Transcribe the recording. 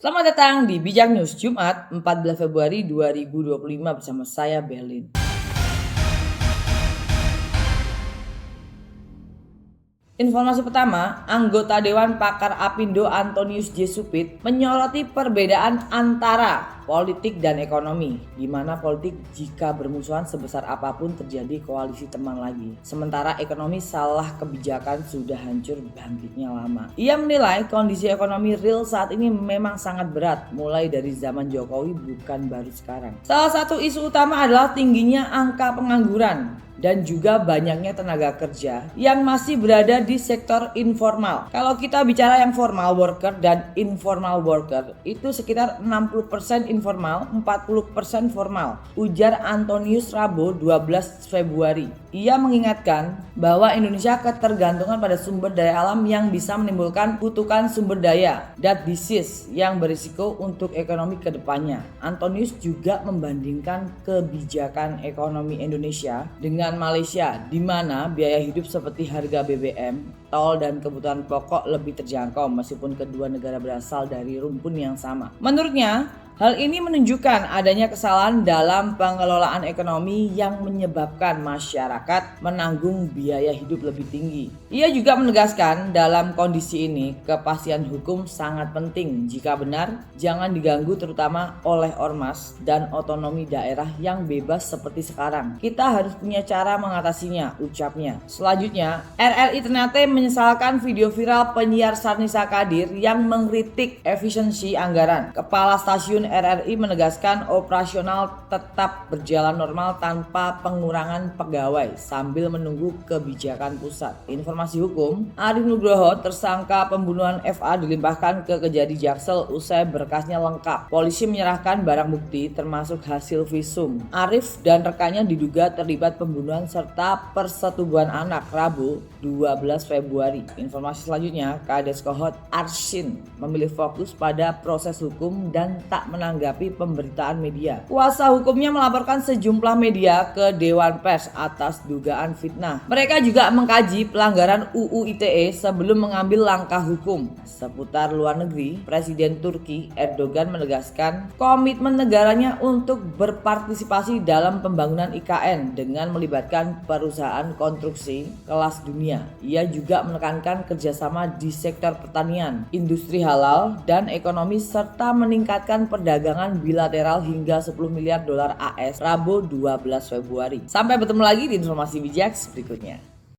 Selamat datang di Bijak News Jumat 14 Februari 2025 bersama saya Berlin. Informasi pertama, anggota Dewan Pakar Apindo Antonius J. Supit menyoroti perbedaan antara politik dan ekonomi, di mana politik jika bermusuhan sebesar apapun terjadi koalisi teman lagi. Sementara ekonomi salah kebijakan sudah hancur bangkitnya lama. Ia menilai kondisi ekonomi real saat ini memang sangat berat, mulai dari zaman Jokowi bukan baru sekarang. Salah satu isu utama adalah tingginya angka pengangguran dan juga banyaknya tenaga kerja yang masih berada di sektor informal. Kalau kita bicara yang formal worker dan informal worker, itu sekitar 60% informal, 40% formal, ujar Antonius Rabu 12 Februari. Ia mengingatkan bahwa Indonesia ketergantungan pada sumber daya alam yang bisa menimbulkan kutukan sumber daya dan disease yang berisiko untuk ekonomi ke depannya. Antonius juga membandingkan kebijakan ekonomi Indonesia dengan Malaysia, di mana biaya hidup seperti harga BBM, tol dan kebutuhan pokok lebih terjangkau meskipun kedua negara berasal dari rumpun yang sama. Menurutnya, hal ini menunjukkan adanya kesalahan dalam pengelolaan ekonomi yang menyebabkan masyarakat menanggung biaya hidup lebih tinggi. Ia juga menegaskan dalam kondisi ini kepastian hukum sangat penting. Jika benar, jangan diganggu terutama oleh ormas dan otonomi daerah yang bebas seperti sekarang. Kita harus punya cara mengatasinya, ucapnya. Selanjutnya, RRI Ternate menyesalkan video viral penyiar Sarnisa Kadir yang mengkritik efisiensi anggaran. Kepala stasiun RRI menegaskan operasional tetap berjalan normal tanpa pengurangan pegawai sambil menunggu kebijakan pusat. Informasi hukum, Arif Nugroho tersangka pembunuhan FA dilimpahkan ke Kejati Jaksel usai berkasnya lengkap. Polisi menyerahkan barang bukti termasuk hasil visum. Arif dan rekannya diduga terlibat pembunuhan serta persetubuhan anak Rabu 12 Februari. Informasi selanjutnya, Kades Kohot Arshin memilih fokus pada proses hukum dan tak menanggapi pemberitaan media. Kuasa hukumnya melaporkan sejumlah media ke Dewan Pers atas dugaan fitnah. Mereka juga mengkaji pelanggaran UU ITE sebelum mengambil langkah hukum. Seputar luar negeri, Presiden Turki Erdogan menegaskan komitmen negaranya untuk berpartisipasi dalam pembangunan IKN dengan melibatkan perusahaan konstruksi kelas dunia. Ia juga menekankan kerjasama di sektor pertanian, industri halal, dan ekonomi serta meningkatkan perdagangan bilateral hingga 10 miliar dolar AS Rabu 12 Februari. Sampai bertemu lagi di informasi bijak berikutnya.